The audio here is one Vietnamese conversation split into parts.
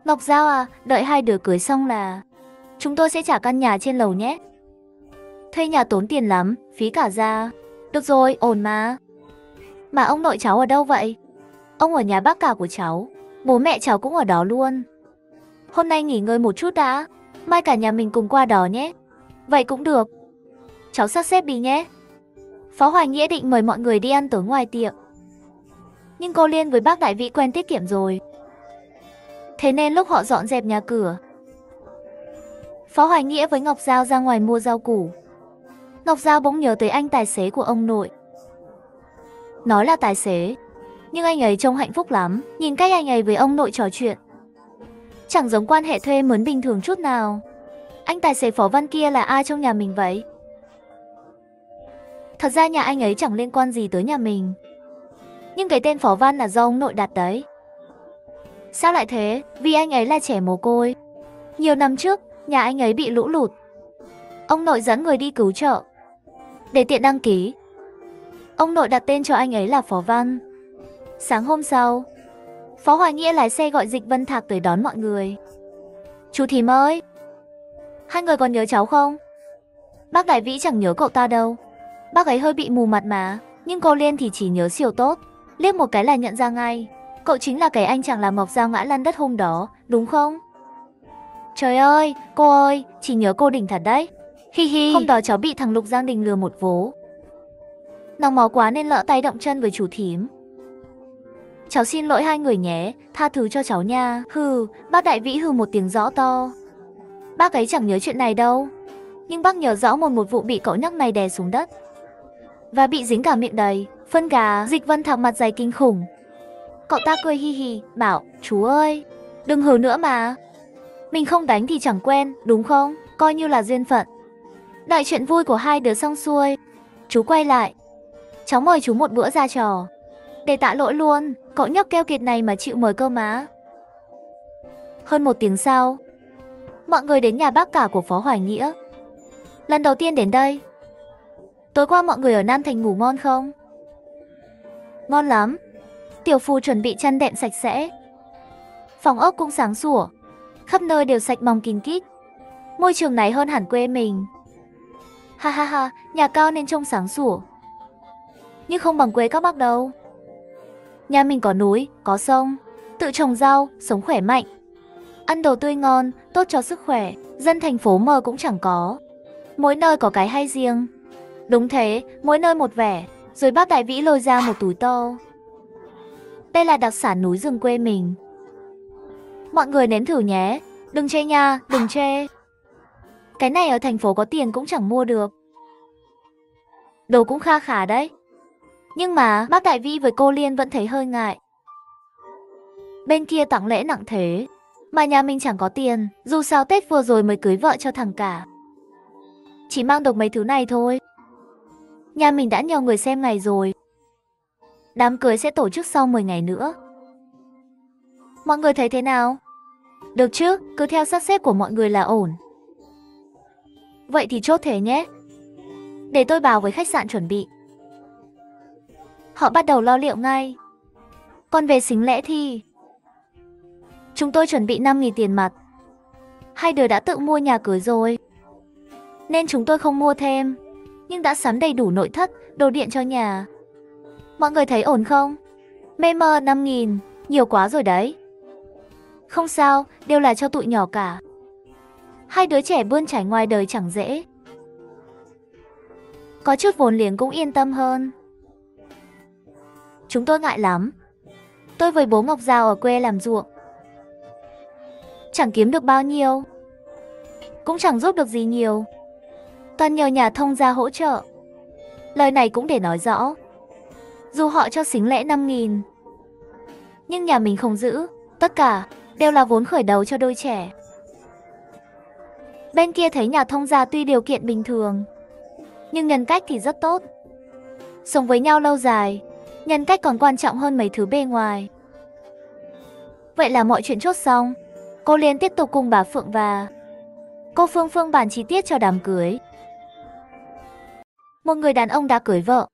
Ngọc Giao à, đợi hai đứa cưới xong là chúng tôi sẽ trả căn nhà trên lầu nhé. Thuê nhà tốn tiền lắm, phí cả ra. Được rồi, ổn mà. Mà ông nội cháu ở đâu vậy? Ông ở nhà bác cả của cháu. Bố mẹ cháu cũng ở đó luôn. Hôm nay nghỉ ngơi một chút đã. Mai cả nhà mình cùng qua đó nhé. Vậy cũng được. Cháu sắp xếp đi nhé. Phó Hoài Nghĩa định mời mọi người đi ăn tối ngoài tiệm. Nhưng cô Liên với bác Đại Vĩ quen tiết kiệm rồi. Thế nên lúc họ dọn dẹp nhà cửa, Phó Hoài Nghĩa với Ngọc Giao ra ngoài mua rau củ. Ngọc Giao bỗng nhớ tới anh tài xế của ông nội. Nói là tài xế, nhưng anh ấy trông hạnh phúc lắm. Nhìn cách anh ấy với ông nội trò chuyện, chẳng giống quan hệ thuê mướn bình thường chút nào. Anh tài xế Phó Văn kia là ai trong nhà mình vậy? Thật ra nhà anh ấy chẳng liên quan gì tới nhà mình, nhưng cái tên Phó Văn là do ông nội đặt đấy. Sao lại thế? Vì anh ấy là trẻ mồ côi. Nhiều năm trước, nhà anh ấy bị lũ lụt. Ông nội dẫn người đi cứu trợ. Để tiện đăng ký, ông nội đặt tên cho anh ấy là Phó Văn. Sáng hôm sau, Phó Hoài Nghĩa lái xe gọi Dịch Vân Thạc tới đón mọi người. Chú Thím ơi, hai người còn nhớ cháu không? Bác Đại Vĩ chẳng nhớ cậu ta đâu. Bác ấy hơi bị mù mặt mà, nhưng cô Liên thì chỉ nhớ siêu tốt. Liếc một cái là nhận ra ngay. Cậu chính là cái anh chàng làm Ngọc Giao ngã lăn đất hôm đó, đúng không? Trời ơi, cô ơi, chỉ nhớ cô đỉnh thật đấy. Hi hi, hôm đó cháu bị thằng Lục Giang Đình lừa một vố. Nóng máu quá nên lỡ tay động chân với chú Thím. Cháu xin lỗi hai người nhé, tha thứ cho cháu nha. Hừ, bác Đại Vĩ hừ một tiếng rõ to. Bác ấy chẳng nhớ chuyện này đâu. Nhưng bác nhớ rõ một vụ bị cậu nhóc này đè xuống đất và bị dính cả miệng đầy phân gà. Dịch Vân Thạc mặt dày kinh khủng. Cậu ta cười hi hi, bảo, chú ơi, đừng hừ nữa mà. Mình không đánh thì chẳng quen, đúng không? Coi như là duyên phận. Đợi chuyện vui của hai đứa xong xuôi, chú quay lại. Cháu mời chú một bữa ra trò. Để tạ lỗi luôn, cậu nhóc keo kiệt này mà chịu mời cơ má. Hơn một tiếng sau, mọi người đến nhà bác cả của Phó Hoài Nghĩa. Lần đầu tiên đến đây. Tối qua mọi người ở Nam Thành ngủ ngon không? Ngon lắm. Tiểu Phù chuẩn bị chăn đệm sạch sẽ. Phòng ốc cũng sáng sủa. Khắp nơi đều sạch bóng kín kít. Môi trường này hơn hẳn quê mình. Ha ha ha, nhà cao nên trông sáng sủa. Nhưng không bằng quê các bác đâu. Nhà mình có núi, có sông, tự trồng rau, sống khỏe mạnh. Ăn đồ tươi ngon, tốt cho sức khỏe. Dân thành phố mờ cũng chẳng có. Mỗi nơi có cái hay riêng. Đúng thế, mỗi nơi một vẻ. Rồi bác Đại Vĩ lôi ra một túi to. Đây là đặc sản núi rừng quê mình. Mọi người nếm thử nhé. Đừng chê nha, đừng chê. Cái này ở thành phố có tiền cũng chẳng mua được. Đồ cũng kha khá đấy. Nhưng mà bác Đại Vĩ với cô Liên vẫn thấy hơi ngại. Bên kia tặng lễ nặng thế, mà nhà mình chẳng có tiền. Dù sao Tết vừa rồi mới cưới vợ cho thằng cả, chỉ mang được mấy thứ này thôi. Nhà mình đã nhờ người xem ngày rồi. Đám cưới sẽ tổ chức sau 10 ngày nữa. Mọi người thấy thế nào? Được chứ, cứ theo sắp xếp của mọi người là ổn. Vậy thì chốt thế nhé. Để tôi báo với khách sạn chuẩn bị. Họ bắt đầu lo liệu ngay. Còn về sính lễ thì chúng tôi chuẩn bị 5.000 tiền mặt. Hai đứa đã tự mua nhà cưới rồi, nên chúng tôi không mua thêm. Nhưng đã sắm đầy đủ nội thất, đồ điện cho nhà. Mọi người thấy ổn không? Mê mơ 5.000, nhiều quá rồi đấy. Không sao, đều là cho tụi nhỏ cả. Hai đứa trẻ bươn trải ngoài đời chẳng dễ. Có chút vốn liếng cũng yên tâm hơn. Chúng tôi ngại lắm. Tôi với bố Ngọc Giao ở quê làm ruộng, chẳng kiếm được bao nhiêu, cũng chẳng giúp được gì nhiều. Toàn nhờ nhà thông gia hỗ trợ. Lời này cũng để nói rõ. Dù họ cho sính lễ 5.000, nhưng nhà mình không giữ. Tất cả đều là vốn khởi đầu cho đôi trẻ. Bên kia thấy nhà thông gia tuy điều kiện bình thường, nhưng nhân cách thì rất tốt. Sống với nhau lâu dài, nhân cách còn quan trọng hơn mấy thứ bề ngoài. Vậy là mọi chuyện chốt xong. Cô Liên tiếp tục cùng bà Phượng và cô Phương bàn chi tiết cho đám cưới. Một người đàn ông đã cưới vợ,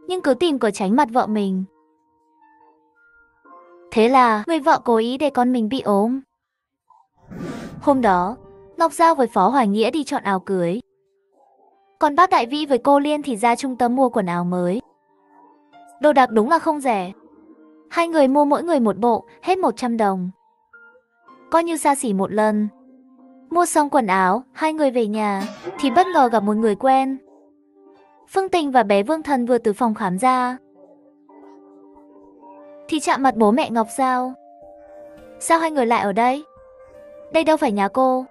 nhưng cứ tìm cớ tránh mặt vợ mình. Thế là người vợ cố ý để con mình bị ốm. Hôm đó, Ngọc Giao với Phó Hoài Nghĩa đi chọn áo cưới. Còn bác Đại Vĩ với cô Liên thì ra trung tâm mua quần áo mới. Đồ đạc đúng là không rẻ. Hai người mua mỗi người một bộ, hết 100 đồng. Coi như xa xỉ một lần. Mua xong quần áo, hai người về nhà, thì bất ngờ gặp một người quen. Phương Tình và bé Vương Thần vừa từ phòng khám ra. Thì chạm mặt bố mẹ Ngọc Giao. Sao hai người lại ở đây? Đây đâu phải nhà cô.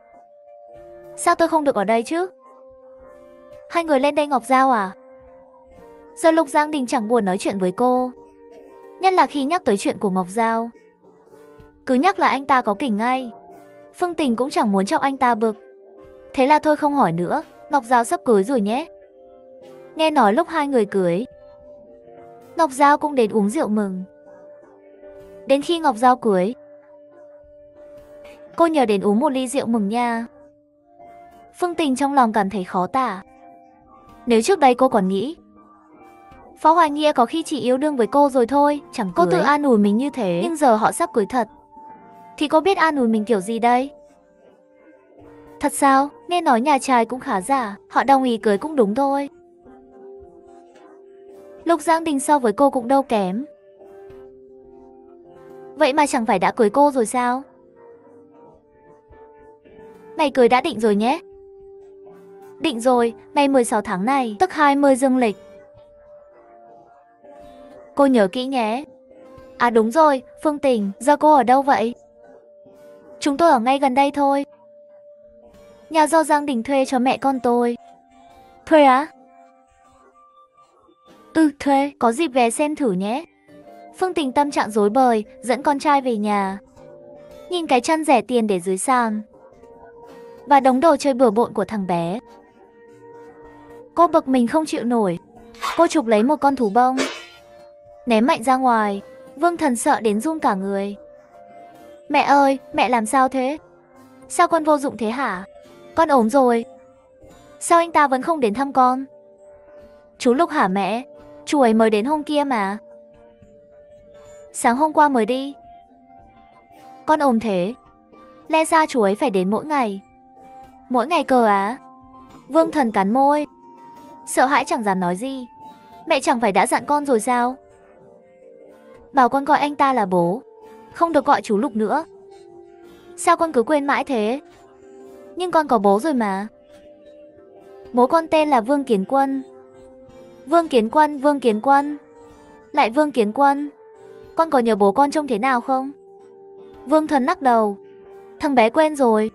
Sao tôi không được ở đây chứ? Hai người lên đây Ngọc Giao à? Giờ Lục Giang Đình chẳng buồn nói chuyện với cô. Nhất là khi nhắc tới chuyện của Ngọc Giao. Cứ nhắc là anh ta có kỉnh ngay. Phương Tình cũng chẳng muốn chọc anh ta bực. Thế là thôi không hỏi nữa. Ngọc Giao sắp cưới rồi nhé. Nghe nói lúc hai người cưới, Ngọc Giao cũng đến uống rượu mừng. Đến khi Ngọc Giao cưới, cô nhờ đến uống một ly rượu mừng nha. Phương Tình trong lòng cảm thấy khó tả. Nếu trước đây cô còn nghĩ Phó Hoài Nghĩa có khi chỉ yêu đương với cô rồi thôi, chẳng cưới. Cô tự an ủi mình như thế. Nhưng giờ họ sắp cưới thật, thì cô biết an ủi mình kiểu gì đây? Thật sao? Nghe nói nhà trai cũng khá giả, họ đồng ý cưới cũng đúng thôi. Lục Giang Đình so với cô cũng đâu kém. Vậy mà chẳng phải đã cưới cô rồi sao? Ngày cưới đã định rồi nhé. Định rồi, ngày 16 tháng này, tức 20 dương lịch. Cô nhớ kỹ nhé. À đúng rồi, Phương Tình, giờ cô ở đâu vậy? Chúng tôi ở ngay gần đây thôi. Nhà do Giang Đình thuê cho mẹ con tôi. Thuê á? Thuê, có dịp về xem thử nhé. Phương Tình tâm trạng rối bời, dẫn con trai về nhà. Nhìn cái chăn rẻ tiền để dưới sàn và đống đồ chơi bừa bộn của thằng bé, cô bực mình không chịu nổi. Cô chụp lấy một con thú bông, ném mạnh ra ngoài. Vương Thần sợ đến run cả người. Mẹ ơi, mẹ làm sao thế? Sao con vô dụng thế hả? Con ốm rồi. Sao anh ta vẫn không đến thăm con? Chú Lục hả mẹ? Chú ấy mới đến hôm kia mà. Sáng hôm qua mới đi. Con ốm thế, lẽ ra chú ấy phải đến mỗi ngày. Mỗi ngày cơ á? Vương Thần cắn môi, sợ hãi chẳng dám nói gì. Mẹ chẳng phải đã dặn con rồi sao? Bảo con gọi anh ta là bố, không được gọi chú Lục nữa. Sao con cứ quên mãi thế? Nhưng con có bố rồi mà. Bố con tên là Vương Kiến Quân. Vương Kiến Quân, Vương Kiến Quân. Lại Vương Kiến Quân. Con có nhớ bố con trông thế nào không? Vương Thần lắc đầu. Thằng bé quen rồi.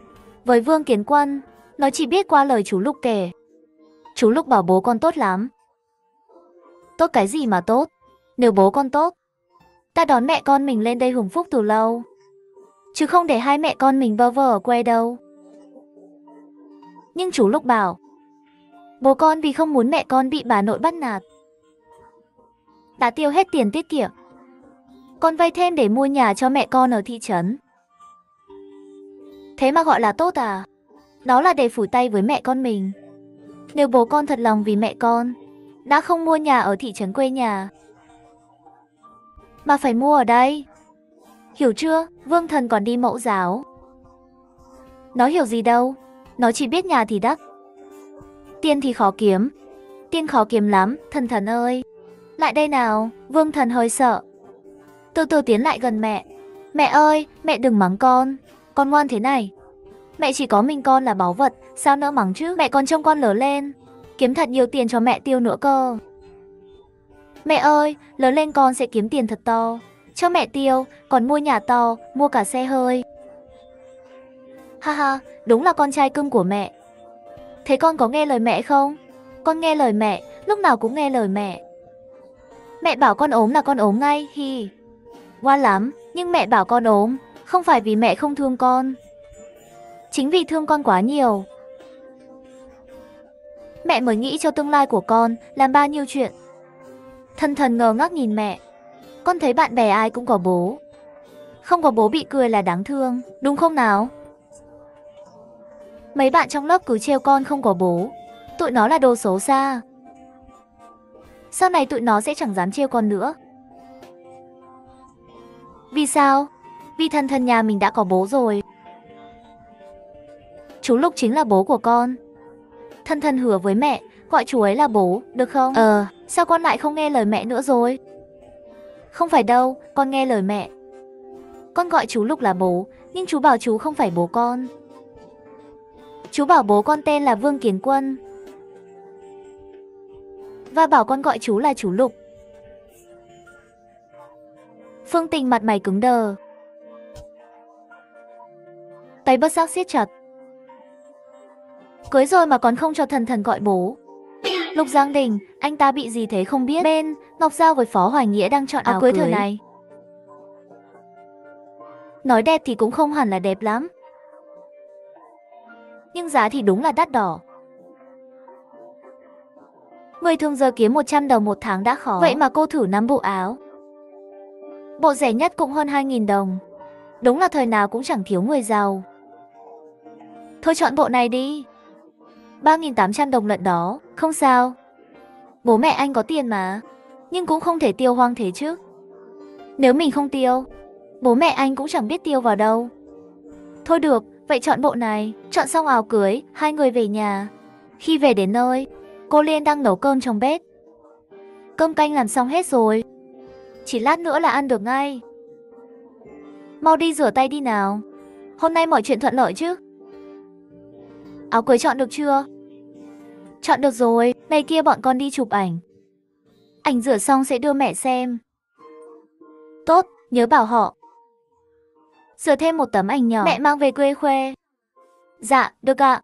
Với Vương Kiến Quân, nó chỉ biết qua lời chú Lục kể. Chú Lục bảo bố con tốt lắm. Tốt cái gì mà tốt? Nếu bố con tốt, ta đón mẹ con mình lên đây hưởng phúc từ lâu, chứ không để hai mẹ con mình bơ vơ ở quê đâu. Nhưng chú Lục bảo, bố con vì không muốn mẹ con bị bà nội bắt nạt, đã tiêu hết tiền tiết kiệm, con vay thêm để mua nhà cho mẹ con ở thị trấn. Thế mà gọi là tốt à? Đó là để phủi tay với mẹ con mình. Nếu bố con thật lòng vì mẹ con, đã không mua nhà ở thị trấn quê nhà, mà phải mua ở đây. Hiểu chưa? Vương Thần còn đi mẫu giáo. Nó hiểu gì đâu, nó chỉ biết nhà thì đắt, tiền thì khó kiếm. Tiền khó kiếm lắm, Thần Thần ơi. Lại đây nào. Vương Thần hơi sợ, từ từ tiến lại gần mẹ. Mẹ ơi, mẹ đừng mắng con ngoan thế này. Mẹ chỉ có mình con là báu vật, sao nỡ mắng chứ? Mẹ còn trông con lớn lên, kiếm thật nhiều tiền cho mẹ tiêu nữa cơ. Mẹ ơi, lớn lên con sẽ kiếm tiền thật to, cho mẹ tiêu, còn mua nhà to, mua cả xe hơi. Ha ha, đúng là con trai cưng của mẹ. Thế con có nghe lời mẹ không? Con nghe lời mẹ, lúc nào cũng nghe lời mẹ. Mẹ bảo con ốm là con ốm ngay, hi. Ngoan lắm, nhưng mẹ bảo con ốm, không phải vì mẹ không thương con. Chính vì thương con quá nhiều. Mẹ mới nghĩ cho tương lai của con, làm bao nhiêu chuyện. Thần Thần ngơ ngác nhìn mẹ. Con thấy bạn bè ai cũng có bố, không có bố bị cười là đáng thương, đúng không nào? Mấy bạn trong lớp cứ trêu con không có bố, tụi nó là đồ xấu xa. Sau này tụi nó sẽ chẳng dám trêu con nữa. Vì sao? Vì thân thân nhà mình đã có bố rồi. Chú Lục chính là bố của con. Thân thân hứa với mẹ, gọi chú ấy là bố, được không? Sao con lại không nghe lời mẹ nữa rồi? Không phải đâu, con nghe lời mẹ. Con gọi chú Lục là bố, nhưng chú bảo chú không phải bố con. Chú bảo bố con tên là Vương Kiến Quân. Và bảo con gọi chú là chú Lục. Phương Tình mặt mày cứng đờ. Tay bất giác siết chặt. Cưới rồi mà còn không cho thần thần gọi bố. Lục Giang Đình, anh ta bị gì thế không biết. Bên, Ngọc Giao với Phó Hoài Nghĩa đang chọn áo cưới thời này. Nói đẹp thì cũng không hẳn là đẹp lắm. Nhưng giá thì đúng là đắt đỏ. Người thường giờ kiếm 100 đồng một tháng đã khó. Vậy mà cô thử 5 bộ áo. Bộ rẻ nhất cũng hơn 2.000 đồng. Đúng là thời nào cũng chẳng thiếu người giàu. Thôi chọn bộ này đi. 3.800 đồng lận đó, không sao. Bố mẹ anh có tiền mà. Nhưng cũng không thể tiêu hoang thế chứ. Nếu mình không tiêu, bố mẹ anh cũng chẳng biết tiêu vào đâu. Thôi được, vậy chọn bộ này. Chọn xong áo cưới, hai người về nhà. Khi về đến nơi, cô Liên đang nấu cơm trong bếp. Cơm canh làm xong hết rồi. Chỉ lát nữa là ăn được ngay. Mau đi rửa tay đi nào. Hôm nay mọi chuyện thuận lợi chứ? Áo cưới chọn được chưa? Chọn được rồi, ngày kia bọn con đi chụp ảnh. Ảnh rửa xong sẽ đưa mẹ xem. Tốt, nhớ bảo họ rửa thêm một tấm ảnh nhỏ, mẹ mang về quê khoe. Dạ, được ạ.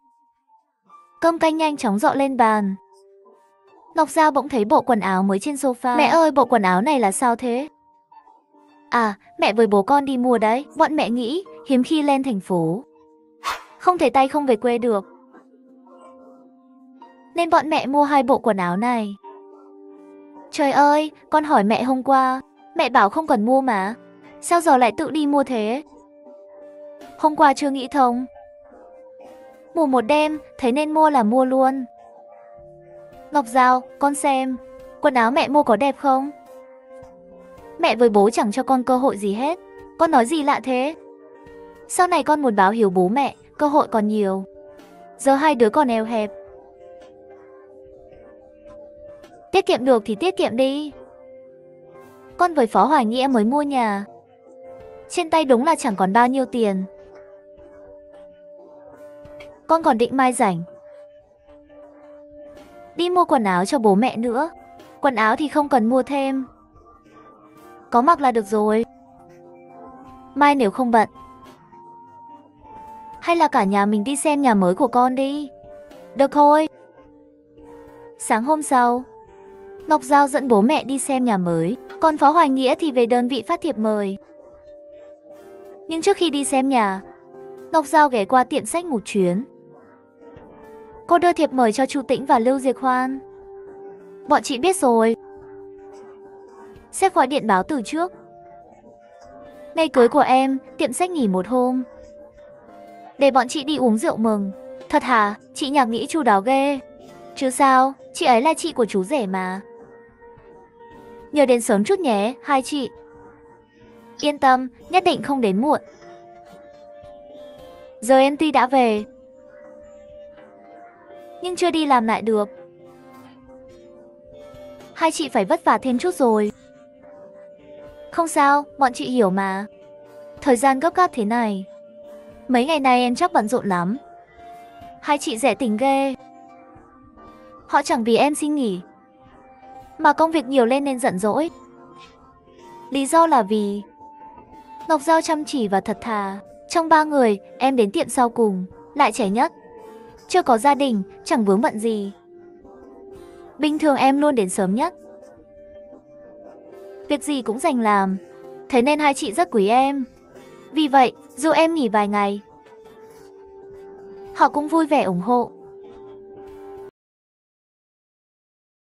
Cơm canh nhanh chóng dọn lên bàn. Ngọc Giao bỗng thấy bộ quần áo mới trên sofa. Mẹ ơi, bộ quần áo này là sao thế? À, mẹ với bố con đi mua đấy. Bọn mẹ nghĩ hiếm khi lên thành phố, không thể tay không về quê được, nên bọn mẹ mua hai bộ quần áo này. Trời ơi, con hỏi mẹ hôm qua, mẹ bảo không cần mua mà. Sao giờ lại tự đi mua thế? Hôm qua chưa nghĩ thông. Ngủ một đêm, thấy nên mua là mua luôn. Ngọc Giao, con xem, quần áo mẹ mua có đẹp không? Mẹ với bố chẳng cho con cơ hội gì hết. Con nói gì lạ thế? Sau này con muốn báo hiếu bố mẹ, cơ hội còn nhiều. Giờ hai đứa còn eo hẹp. Tiết kiệm được thì tiết kiệm đi. Con với Phó Hoài Nghĩa mới mua nhà. Trên tay đúng là chẳng còn bao nhiêu tiền. Con còn định mai rảnh đi mua quần áo cho bố mẹ nữa. Quần áo thì không cần mua thêm, có mặc là được rồi. Mai nếu không bận, hay là cả nhà mình đi xem nhà mới của con đi. Được thôi. Sáng hôm sau, Ngọc Giao dẫn bố mẹ đi xem nhà mới, còn Phó Hoài Nghĩa thì về đơn vị phát thiệp mời. Nhưng trước khi đi xem nhà, Ngọc Giao ghé qua tiệm sách một chuyến. Cô đưa thiệp mời cho Chu Tĩnh và Lưu Diệc Hoan. Bọn chị biết rồi. Sếp gọi điện báo từ trước. Ngày cưới của em, tiệm sách nghỉ một hôm, để bọn chị đi uống rượu mừng. Thật hả? Chị Nhạc nghĩ chu đáo ghê. Chứ sao, chị ấy là chị của chú rể mà. Nhớ đến sớm chút nhé, hai chị. Yên tâm, nhất định không đến muộn. Giờ em tuy đã về, nhưng chưa đi làm lại được. Hai chị phải vất vả thêm chút rồi. Không sao, bọn chị hiểu mà. Thời gian gấp gáp thế này, mấy ngày nay em chắc bận rộn lắm. Hai chị rẻ tình ghê. Họ chẳng vì em xin nghỉ, mà công việc nhiều lên nên giận dỗi. Lý do là vì Ngọc Giao chăm chỉ và thật thà. Trong ba người, em đến tiệm sau cùng, lại trẻ nhất. Chưa có gia đình, chẳng vướng bận gì. Bình thường em luôn đến sớm nhất, việc gì cũng dành làm. Thế nên hai chị rất quý em. Vì vậy, dù em nghỉ vài ngày, họ cũng vui vẻ ủng hộ.